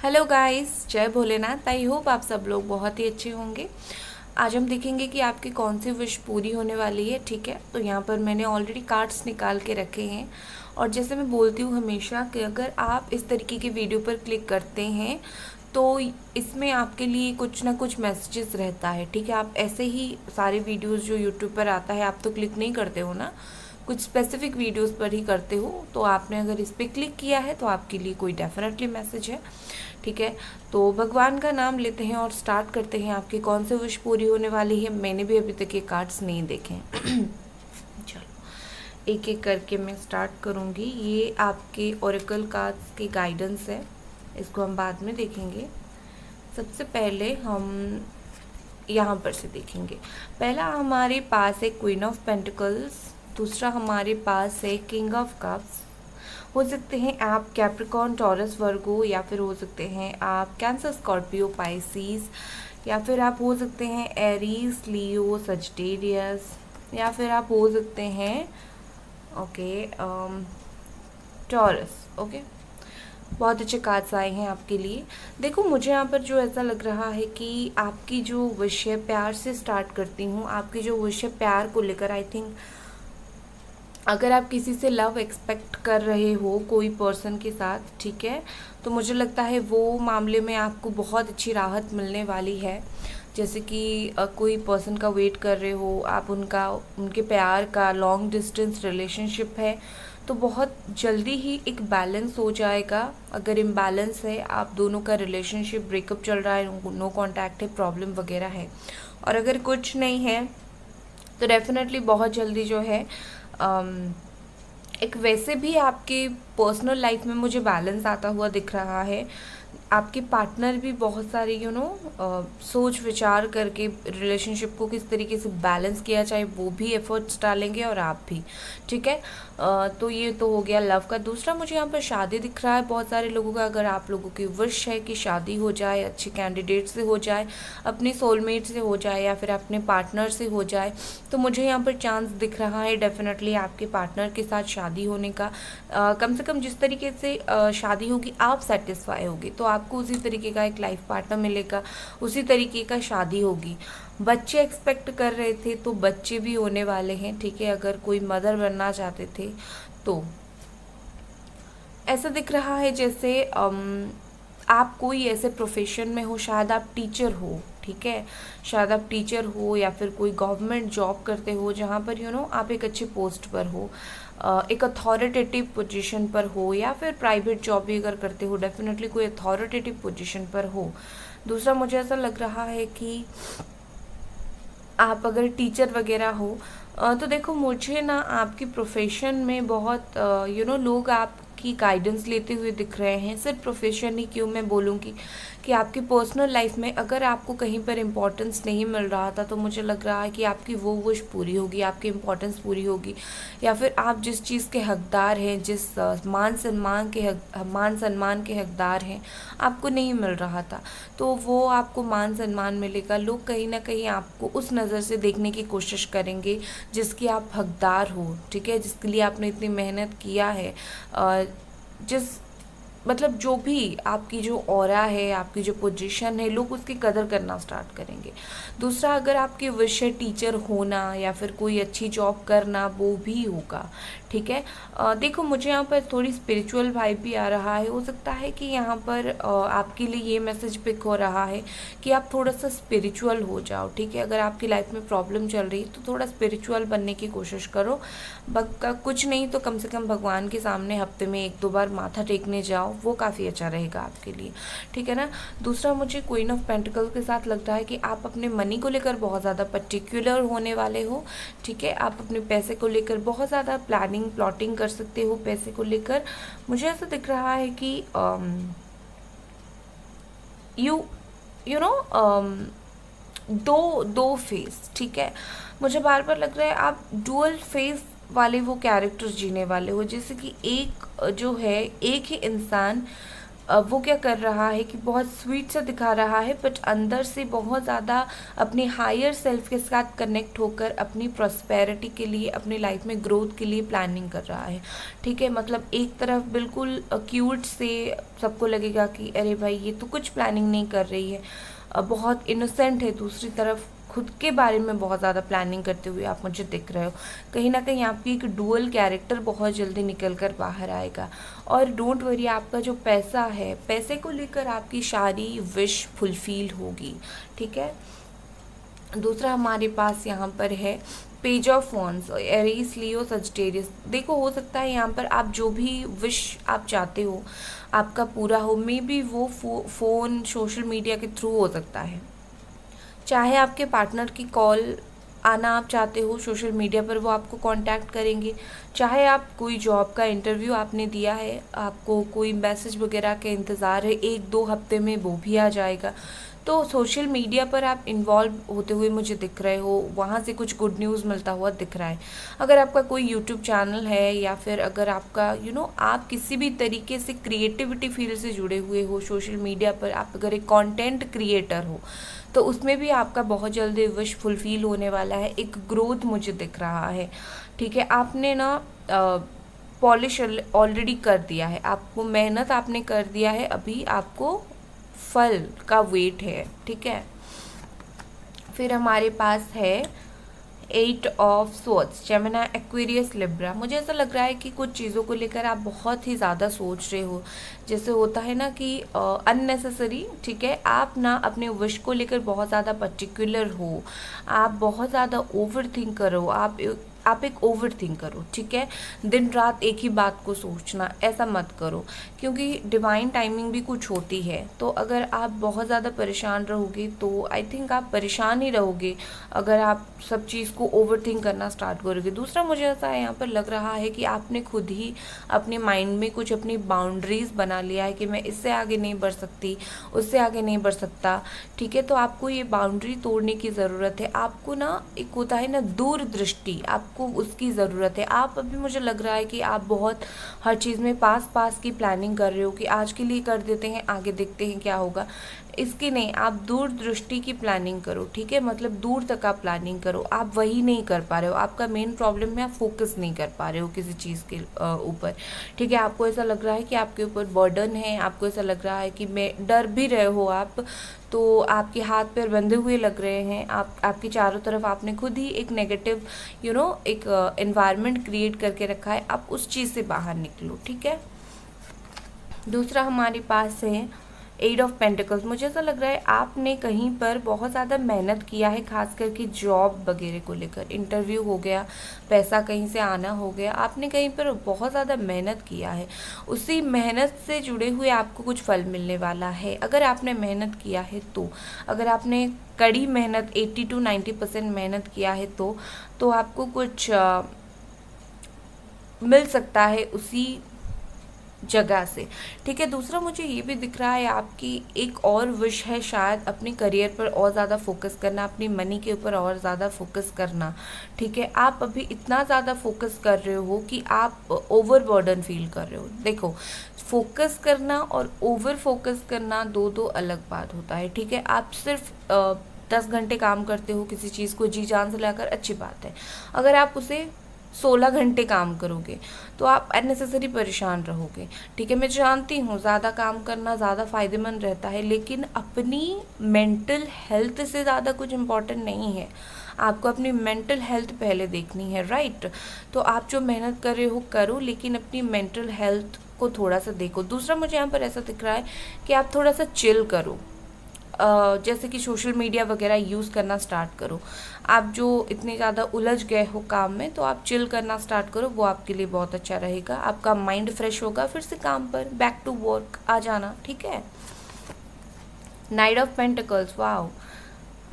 Hello guys, जय Bholenath. I hope आप सब लोग बहुत ही अच्छे होंगे। आज हम देखेंगे कि आपकी कौन सी विश पूरी होने वाली है। ठीक है, तो यहाँ पर मैंने ऑलरेडी कार्ड्स निकाल के रखे हैं और जैसे मैं बोलती हूँ हमेशा कि अगर आप इस तरीके की वीडियो पर क्लिक करते हैं तो इसमें आपके लिए कुछ ना कुछ मैसेजेस रहता है। ठीक है, आप ऐसे ही सारे वीडियोस जो यूट्यूब पर आता है आप तो क्लिक नहीं करते हो ना, कुछ स्पेसिफिक वीडियोस पर ही करते हो। तो आपने अगर इस पर क्लिक किया है तो आपके लिए कोई डेफिनेटली मैसेज है। ठीक है, तो भगवान का नाम लेते हैं और स्टार्ट करते हैं। आपकी कौन सी विश पूरी होने वाली है? मैंने भी अभी तक ये कार्ड्स नहीं देखे हैं। चलो एक एक करके मैं स्टार्ट करूँगी। ये आपके ओरेकल कार्ड्स की गाइडेंस है, इसको हम बाद में देखेंगे। सबसे पहले हम यहाँ पर से देखेंगे। पहला हमारे पास है क्वीन ऑफ पेंटिकल्स, दूसरा हमारे पास है किंग ऑफ कप्स। हो सकते हैं आप कैप्रिकॉर्न, टॉरस, वर्गो, या फिर हो सकते हैं आप कैंसर, स्कॉर्पियो, पाइसीज, या फिर आप हो सकते हैं एरीज, लियो, सजिटेरियस, या फिर आप हो सकते हैं टॉरस। ओके, बहुत अच्छे कार्ड्स आए हैं आपके लिए। देखो, मुझे यहाँ पर जो ऐसा लग रहा है कि आपकी जो विश है, प्यार से स्टार्ट करती हूँ। आपकी जो विश है प्यार को लेकर, आई थिंक अगर आप किसी से लव एक्सपेक्ट कर रहे हो कोई पर्सन के साथ, ठीक है, तो मुझे लगता है वो मामले में आपको बहुत अच्छी राहत मिलने वाली है। जैसे कि कोई पर्सन का वेट कर रहे हो आप, उनके प्यार का लॉन्ग डिस्टेंस रिलेशनशिप है, तो बहुत जल्दी ही एक बैलेंस हो जाएगा। अगर इम्बैलेंस है, आप दोनों का रिलेशनशिप ब्रेकअप चल रहा है, नो कांटेक्ट है, प्रॉब्लम वगैरह है, और अगर कुछ नहीं है तो डेफिनेटली बहुत जल्दी जो है एक वैसे भी आपके पर्सनल लाइफ में मुझे बैलेंस आता हुआ दिख रहा है। आपके पार्टनर भी बहुत सारे सोच विचार करके रिलेशनशिप को किस तरीके से बैलेंस किया जाए वो भी एफर्ट्स डालेंगे, और आप भी। ठीक है, तो ये तो हो गया लव का। दूसरा मुझे यहाँ पर शादी दिख रहा है बहुत सारे लोगों का। अगर आप लोगों की विश है कि शादी हो जाए, अच्छे कैंडिडेट से हो जाए, अपने सोलमेट से हो जाए, या फिर अपने पार्टनर से हो जाए, तो मुझे यहाँ पर चांस दिख रहा है डेफिनेटली आपके पार्टनर के साथ शादी होने का। कम से कम जिस तरीके से शादी होगी आप सेटिस्फाई होगी, तो आपको उसी तरीके का एक लाइफ पार्टनर मिलेगा, उसी तरीके का शादी होगी। बच्चे एक्सपेक्ट कर रहे थे तो बच्चे भी होने वाले हैं। ठीक है, अगर कोई मदर बनना चाहते थे तो ऐसा दिख रहा है जैसे आप कोई ऐसे प्रोफेशन में हो, शायद आप टीचर हो। ठीक है, शायद आप टीचर हो या फिर कोई गवर्नमेंट जॉब करते हो जहाँ पर आप एक अच्छे पोस्ट पर हो, एक अथॉरिटेटिव पोजीशन पर हो, या फिर प्राइवेट जॉब भी अगर करते हो, डेफिनेटली कोई अथॉरिटेटिव पोजीशन पर हो। दूसरा मुझे ऐसा लग रहा है कि आप अगर टीचर वगैरह हो तो देखो, मुझे ना आपकी प्रोफेशन में बहुत लोग आपकी गाइडेंस लेते हुए दिख रहे हैं। सिर्फ प्रोफेशन ही क्यों, मैं बोलूँगी कि आपकी पर्सनल लाइफ में अगर आपको कहीं पर इम्पोर्टेंस नहीं मिल रहा था तो मुझे लग रहा है कि आपकी वो विश पूरी होगी, आपकी इम्पोर्टेंस पूरी होगी, या फिर आप जिस चीज़ के हकदार हैं, जिस मान सम्मान के हकदार हैं, आपको नहीं मिल रहा था, तो वो आपको मान सम्मान मिलेगा। लोग कहीं ना कहीं आपको उस नज़र से देखने की कोशिश करेंगे जिसकी आप हकदार हो। ठीक है, जिसके लिए आपने इतनी मेहनत किया है, जिस मतलब जो भी आपकी जो ऑरा है, आपकी जो पोजीशन है, लोग उसकी कदर करना स्टार्ट करेंगे। दूसरा, अगर आपकी विश है टीचर होना या फिर कोई अच्छी जॉब करना, वो भी होगा। ठीक है, देखो, मुझे यहाँ पर थोड़ी स्पिरिचुअल वाइब भी आ रहा है। हो सकता है कि यहाँ पर आपके लिए ये मैसेज पिक हो रहा है कि आप थोड़ा सा स्पिरिचुअल हो जाओ। ठीक है, अगर आपकी लाइफ में प्रॉब्लम चल रही है तो थोड़ा स्पिरिचुअल बनने की कोशिश करो। कुछ नहीं तो कम से कम भगवान के सामने हफ्ते में 1-2 बार माथा टेकने जाओ, वो काफ़ी अच्छा रहेगा आपके लिए। ठीक है ना। दूसरा, मुझे क्वीन ऑफ पेंटिकल के साथ लगता है कि आप अपने मनी को लेकर बहुत ज़्यादा पर्टिकुलर होने वाले हो। ठीक है, आप अपने पैसे को लेकर बहुत ज़्यादा प्लॉटिंग कर सकते हो पैसे को लेकर। मुझे ऐसा दिख रहा है कि यू नो दो फेस। ठीक है, मुझे बार बार लग रहा है आप डुअल फेस वाले वो कैरेक्टर्स जीने वाले हो, जैसे कि एक जो है, एक ही इंसान वो क्या कर रहा है कि बहुत स्वीट सा दिखा रहा है, बट अंदर से बहुत ज़्यादा अपने हायर सेल्फ के साथ कनेक्ट होकर अपनी प्रॉस्पेरिटी के लिए, अपनी लाइफ में ग्रोथ के लिए प्लानिंग कर रहा है। ठीक है, मतलब एक तरफ बिल्कुल क्यूट से सबको लगेगा कि अरे भाई ये तो कुछ प्लानिंग नहीं कर रही है, बहुत इनोसेंट है। दूसरी तरफ खुद के बारे में बहुत ज़्यादा प्लानिंग करते हुए आप मुझे दिख रहे हो। कहीं ना कहीं आपकी एक डुअल कैरेक्टर बहुत जल्दी निकल कर बाहर आएगा। और डोंट वरी, आपका जो पैसा है, पैसे को लेकर आपकी सारी विश फुलफिल होगी। ठीक है। दूसरा हमारे पास यहाँ पर है page of wands, Aries, Leo, Sagittarius. देखो, हो सकता है यहाँ पर आप जो भी विश आप चाहते हो आपका पूरा हो। मे बी वो फ़ोन सोशल मीडिया के थ्रू हो सकता है। चाहे आपके पार्टनर की कॉल आना आप चाहते हो सोशल मीडिया पर, वो आपको कांटेक्ट करेंगे। चाहे आप कोई जॉब का इंटरव्यू आपने दिया है, आपको कोई मैसेज वगैरह के इंतज़ार है, 1-2 हफ्ते में वो भी आ जाएगा। तो सोशल मीडिया पर आप इन्वॉल्व होते हुए मुझे दिख रहे हो, वहाँ से कुछ गुड न्यूज़ मिलता हुआ दिख रहा है। अगर आपका कोई यूट्यूब चैनल है, या फिर अगर आपका आप किसी भी तरीके से क्रिएटिविटी फील्ड से जुड़े हुए हो सोशल मीडिया पर, आप अगर एक कंटेंट क्रिएटर हो, तो उसमें भी आपका बहुत जल्दी विश फुलफिल होने वाला है। एक ग्रोथ मुझे दिख रहा है। ठीक है, आपने ना पॉलिश ऑलरेडी कर दिया है, आपको मेहनत आपने कर दिया है, अभी आपको फल का वेट है। ठीक है। फिर हमारे पास है 8 of swords, Gemini, Aquarius, Libra. मुझे ऐसा लग रहा है कि कुछ चीज़ों को लेकर आप बहुत ही ज़्यादा सोच रहे हो। जैसे होता है ना कि अननेसेसरी, ठीक है, आप ना अपने विश को लेकर बहुत ज़्यादा पर्टिकुलर हो, आप बहुत ज़्यादा ओवर थिंक करो, आप एक ओवर थिंक करो। ठीक है, दिन रात एक ही बात को सोचना, ऐसा मत करो, क्योंकि डिवाइन टाइमिंग भी कुछ होती है। तो अगर आप बहुत ज़्यादा परेशान रहोगे तो आई थिंक आप परेशान ही रहोगे अगर आप सब चीज़ को ओवर थिंक करना स्टार्ट करोगे। दूसरा, मुझे ऐसा यहाँ पर लग रहा है कि आपने खुद ही अपने माइंड में कुछ अपनी बाउंड्रीज बना लिया है कि मैं इससे आगे नहीं बढ़ सकती, उससे आगे नहीं बढ़ सकता। ठीक है, तो आपको ये बाउंड्री तोड़ने की ज़रूरत है। आपको ना, एक होता है ना दूरदृष्टि, आपको उसकी ज़रूरत है। आप अभी, मुझे लग रहा है कि आप बहुत हर चीज़ में पास की प्लानिंग कर रहे हो कि आज के लिए कर देते हैं, आगे देखते हैं क्या होगा। इसकी नहीं, आप दूरदृष्टि की प्लानिंग करो। ठीक है, मतलब दूर तक आप प्लानिंग करो। आप वही नहीं कर पा रहे हो, आपका मेन प्रॉब्लम है आप फोकस नहीं कर पा रहे हो किसी चीज़ के ऊपर। ठीक है, आपको ऐसा लग रहा है कि आपके ऊपर बर्डन है, आपको ऐसा लग रहा है कि मैं डर भी रहे हो आप, तो आपके हाथ पैर बंधे हुए लग रहे हैं। आपकी चारों तरफ आपने खुद ही एक नेगेटिव एक एनवायरनमेंट क्रिएट करके रखा है। आप उस चीज़ से बाहर निकलो। ठीक है। दूसरा हमारे पास है 8 ऑफ पेंटिकल्स। मुझे ऐसा लग रहा है आपने कहीं पर बहुत ज़्यादा मेहनत किया है, खास करके जॉब वगैरह को लेकर। इंटरव्यू हो गया, पैसा कहीं से आना हो गया, आपने कहीं पर बहुत ज़्यादा मेहनत किया है। उसी मेहनत से जुड़े हुए आपको कुछ फल मिलने वाला है, अगर आपने मेहनत किया है तो। अगर आपने कड़ी मेहनत 80 to 90% मेहनत किया है तो आपको कुछ मिल सकता है उसी जगह से। ठीक है। दूसरा, मुझे ये भी दिख रहा है आपकी एक और विश है शायद अपने करियर पर और ज़्यादा फोकस करना, अपनी मनी के ऊपर और ज़्यादा फोकस करना। ठीक है, आप अभी इतना ज़्यादा फोकस कर रहे हो कि आप ओवर बर्डन फील कर रहे हो। देखो, फोकस करना और ओवर फोकस करना दो अलग बात होता है। ठीक है, आप सिर्फ 10 घंटे काम करते हो किसी चीज़ को जी जान से लाकर, अच्छी बात है। अगर आप उसे 16 घंटे काम करोगे तो आप अननेसेसरी परेशान रहोगे। ठीक है, मैं जानती हूँ ज़्यादा काम करना ज़्यादा फ़ायदेमंद रहता है, लेकिन अपनी मेंटल हेल्थ से ज़्यादा कुछ इम्पोर्टेंट नहीं है। आपको अपनी मेंटल हेल्थ पहले देखनी है, राइट। तो आप जो मेहनत कर रहे हो करो, लेकिन अपनी मेंटल हेल्थ को थोड़ा सा देखो। दूसरा, मुझे यहाँ पर ऐसा दिख रहा है कि आप थोड़ा सा चिल करो, जैसे कि सोशल मीडिया वगैरह यूज़ करना स्टार्ट करो। आप जो इतने ज़्यादा उलझ गए हो काम में, तो आप चिल करना स्टार्ट करो, वो आपके लिए बहुत अच्छा रहेगा। आपका माइंड फ्रेश होगा, फिर से काम पर बैक टू वर्क आ जाना। ठीक है। Night of pentacles, wow.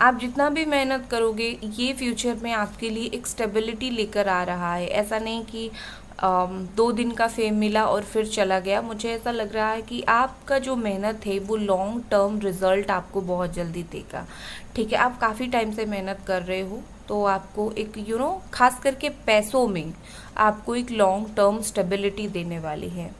आप जितना भी मेहनत करोगे, ये फ्यूचर में आपके लिए एक स्टेबिलिटी लेकर आ रहा है। ऐसा नहीं कि 2 दिन का फेम मिला और फिर चला गया। मुझे ऐसा लग रहा है कि आपका जो मेहनत है वो लॉन्ग टर्म रिजल्ट आपको बहुत जल्दी देगा। ठीक है, आप काफ़ी टाइम से मेहनत कर रहे हो, तो आपको एक खास करके पैसों में आपको एक लॉन्ग टर्म स्टेबिलिटी देने वाली है।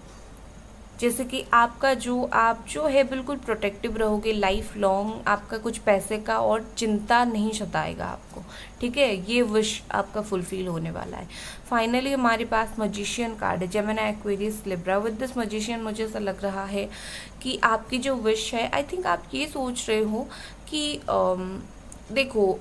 जैसे कि आपका आप जो है बिल्कुल प्रोटेक्टिव रहोगे लाइफ लॉन्ग, आपका कुछ पैसे का और चिंता नहीं सताएगा आपको, ठीक है। ये विश आपका फुलफिल होने वाला है। फाइनली हमारे पास मजिशियन कार्ड है, Gemini Aquarius Libra. With this magician मुझे ऐसा लग रहा है कि आपकी जो विश है, आई थिंक आप ये सोच रहे हो कि देखो,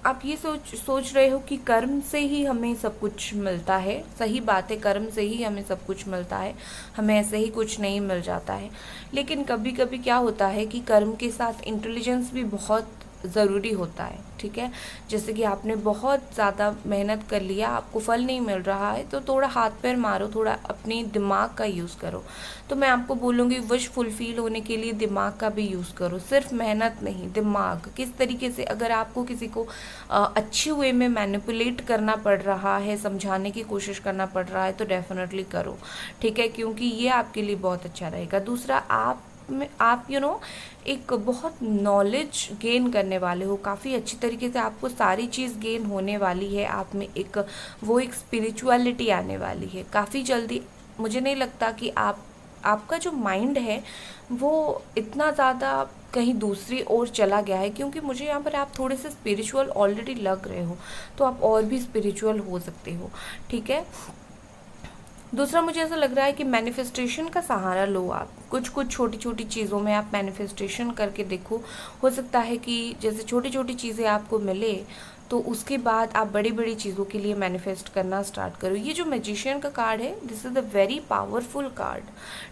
आप ये सोच रहे हो कि कर्म से ही हमें सब कुछ मिलता है। सही बात है, कर्म से ही हमें सब कुछ मिलता है, हमें ऐसे ही कुछ नहीं मिल जाता है। लेकिन कभी कभी क्या होता है कि कर्म के साथ इंटेलिजेंस भी बहुत ज़रूरी होता है, ठीक है। जैसे कि आपने बहुत ज़्यादा मेहनत कर लिया, आपको फल नहीं मिल रहा है, तो थोड़ा हाथ पैर मारो, थोड़ा अपनी दिमाग का यूज़ करो। तो मैं आपको बोलूँगी विश फुलफिल होने के लिए दिमाग का भी यूज़ करो, सिर्फ मेहनत नहीं, दिमाग। किस तरीके से अगर आपको किसी को अच्छे वे में मैनिपुलेट करना पड़ रहा है, समझाने की कोशिश करना पड़ रहा है, तो डेफिनेटली करो, ठीक है, क्योंकि ये आपके लिए बहुत अच्छा रहेगा। दूसरा, आप एक बहुत नॉलेज गेन करने वाले हो, काफ़ी अच्छी तरीके से आपको सारी चीज़ गेन होने वाली है। आप में एक स्पिरिचुअलिटी आने वाली है काफ़ी जल्दी। मुझे नहीं लगता कि आपका जो माइंड है वो इतना ज़्यादा कहीं दूसरी ओर चला गया है, क्योंकि मुझे यहाँ पर आप थोड़े से स्पिरिचुअल ऑलरेडी लग रहे हो, तो आप और भी स्पिरिचुअल हो सकते हो, ठीक है। दूसरा, मुझे ऐसा लग रहा है कि मैनिफेस्टेशन का सहारा लो। आप कुछ छोटी छोटी चीज़ों में आप मैनिफेस्टेशन करके देखो। हो सकता है कि जैसे छोटी छोटी चीज़ें आपको मिले, तो उसके बाद आप बड़ी बड़ी चीज़ों के लिए मैनिफेस्ट करना स्टार्ट करो। ये जो मैजिशियन का कार्ड है, this is a very powerful card,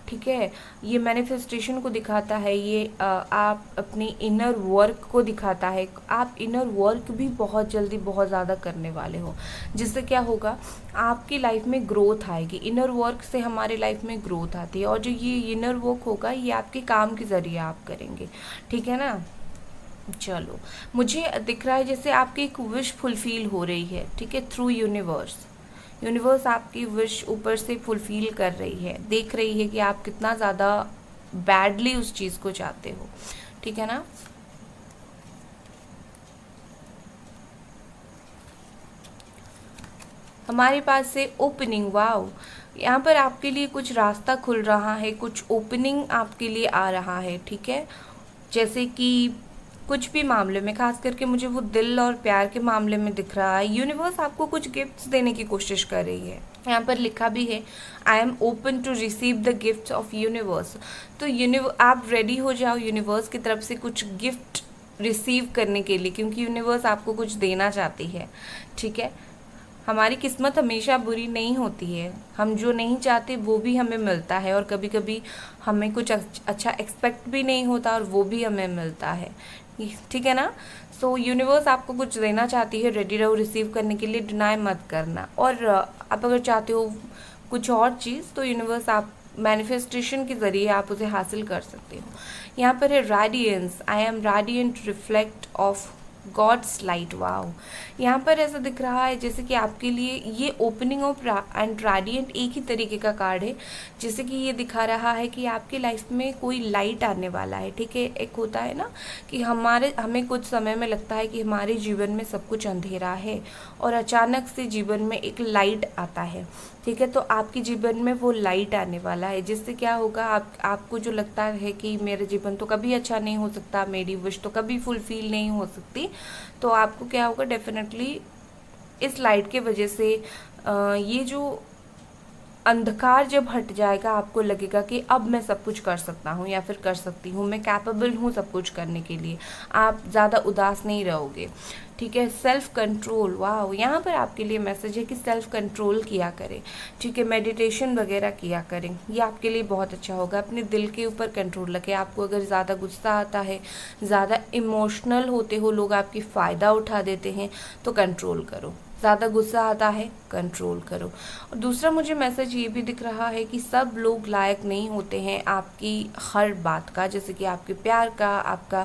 ठीक है। ये मैनिफेस्टेशन को दिखाता है, ये आप अपनी इनर वर्क को दिखाता है। आप इनर वर्क भी बहुत जल्दी बहुत ज़्यादा करने वाले हो, जिससे क्या होगा, आपकी लाइफ में ग्रोथ आएगी। इनर वर्क से हमारे लाइफ में ग्रोथ आती है, और जो ये इनर वर्क होगा ये आपके काम के ज़रिए आप करेंगे, ठीक है ना। चलो, मुझे दिख रहा है जैसे आपकी एक विश फुलफिल हो रही है, ठीक है, थ्रू यूनिवर्स आपकी विश ऊपर से फुलफिल कर रही है, देख रही है कि आप कितना ज़्यादा बैडली उस चीज़ को चाहते हो, ठीक है ना। हमारे पास से ओपनिंग, वाओ, यहाँ पर आपके लिए कुछ रास्ता खुल रहा है, कुछ ओपनिंग आपके लिए आ रहा है, ठीक है। जैसे कि कुछ भी मामले में, खास करके मुझे वो दिल और प्यार के मामले में दिख रहा है, यूनिवर्स आपको कुछ गिफ्ट्स देने की कोशिश कर रही है। यहाँ पर लिखा भी है, I am open to receive the gifts of universe. तो आप रेडी हो जाओ यूनिवर्स की तरफ से कुछ गिफ्ट रिसीव करने के लिए, क्योंकि यूनिवर्स आपको कुछ देना चाहती है, ठीक है। हमारी किस्मत हमेशा बुरी नहीं होती है, हम जो नहीं चाहते वो भी हमें मिलता है, और कभी कभी हमें कुछ अच्छा एक्सपेक्ट भी नहीं होता और वो भी हमें मिलता है, ठीक है ना। सो यूनिवर्स आपको कुछ देना चाहती है, रेडी रहो रिसीव करने के लिए, डिनाई मत करना। और आप अगर चाहते हो कुछ और चीज़, तो यूनिवर्स आप मैनिफेस्टेशन के ज़रिए आप उसे हासिल कर सकते हो। यहाँ पर है radiance, I am radiant reflect of God's light, wow. यहाँ पर ऐसा दिख रहा है जैसे कि आपके लिए ये ओपनिंग ऑफ एंड रेडियंट एक ही तरीके का कार्ड है, जैसे कि ये दिखा रहा है कि आपकी लाइफ में कोई लाइट आने वाला है, ठीक है। एक होता है ना कि हमें कुछ समय में लगता है कि हमारे जीवन में सब कुछ अंधेरा है, और अचानक से जीवन में एक लाइट आता है, ठीक है। तो आपके जीवन में वो लाइट आने वाला है, जिससे क्या होगा, आपको जो लगता है कि मेरा जीवन तो कभी अच्छा नहीं हो सकता, मेरी विश तो कभी फुलफिल नहीं हो सकती, तो आपको क्या होगा, डेफिनेटली इस लाइट के वजह से ये जो अंधकार जब हट जाएगा, आपको लगेगा कि अब मैं सब कुछ कर सकता हूँ या फिर कर सकती हूँ, मैं कैपेबल हूँ सब कुछ करने के लिए। आप ज़्यादा उदास नहीं रहोगे, ठीक है। सेल्फ कंट्रोल, वाह, यहाँ पर आपके लिए मैसेज है कि सेल्फ कंट्रोल किया करें, ठीक है, मेडिटेशन वगैरह किया करें, ये आपके लिए बहुत अच्छा होगा। अपने दिल के ऊपर कंट्रोल रखें। आपको अगर ज़्यादा गुस्सा आता है, ज़्यादा इमोशनल होते हो, लोग आपकी फ़ायदा उठा देते हैं, तो कंट्रोल करो। ज़्यादा गुस्सा आता है, कंट्रोल करो। और दूसरा, मुझे मैसेज ये भी दिख रहा है कि सब लोग लायक नहीं होते हैं आपकी हर बात का, जैसे कि आपके प्यार का, आपका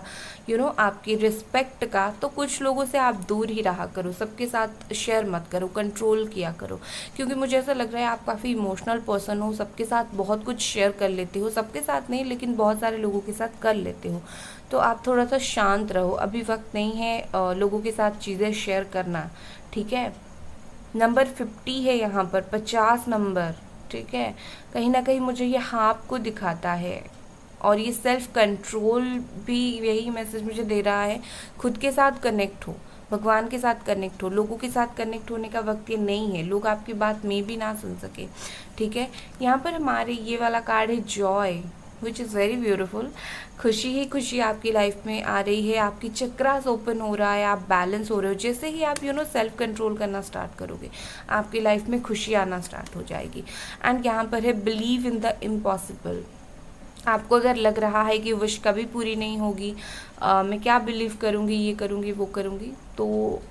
आपकी रिस्पेक्ट का। तो कुछ लोगों से आप दूर ही रहा करो, सबके साथ शेयर मत करो, कंट्रोल किया करो, क्योंकि मुझे ऐसा लग रहा है आप काफ़ी इमोशनल पर्सन हो, सबके साथ बहुत कुछ शेयर कर लेते हो, सबके साथ नहीं लेकिन बहुत सारे लोगों के साथ कर लेते हो। तो आप थोड़ा सा शांत रहो, अभी वक्त नहीं है लोगों के साथ चीज़ें शेयर करना, ठीक है। नंबर 50 है यहाँ पर, 50 नंबर, ठीक है, कहीं ना कहीं मुझे ये हाँ आपको दिखाता है। और ये सेल्फ कंट्रोल भी यही मैसेज मुझे दे रहा है। खुद के साथ कनेक्ट हो, भगवान के साथ कनेक्ट हो। लोगों के साथ कनेक्ट होने का वक्त ये नहीं है, लोग आपकी बात में भी ना सुन सके, ठीक है। यहाँ पर हमारे ये वाला कार्ड है Joy, which is very beautiful. खुशी ही खुशी आपकी लाइफ में आ रही है, आपकी चक्रास ओपन हो रहा है, आप बैलेंस हो रहे हो। जैसे ही आप सेल्फ कंट्रोल करना स्टार्ट करोगे, आपकी लाइफ में खुशी आना स्टार्ट हो जाएगी। एंड यहाँ पर है बिलीव इन द इम्पॉसिबल। आपको अगर लग रहा है कि विश कभी पूरी नहीं होगी, मैं क्या बिलीव करूँगी, ये करूँगी वो करूँगी, तो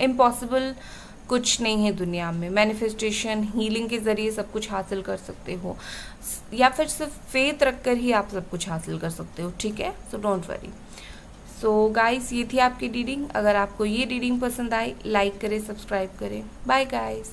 इम्पॉसिबल कुछ नहीं है दुनिया में। मैनिफेस्टेशन, हीलिंग के ज़रिए सब कुछ हासिल कर सकते हो, या फिर सिर्फ फेथ रखकर ही आप सब कुछ हासिल कर सकते हो, ठीक है। So don't worry. So guys, ये थी आपकी रीडिंग। अगर आपको ये रीडिंग पसंद आई, लाइक करें, सब्सक्राइब करें। Bye guys.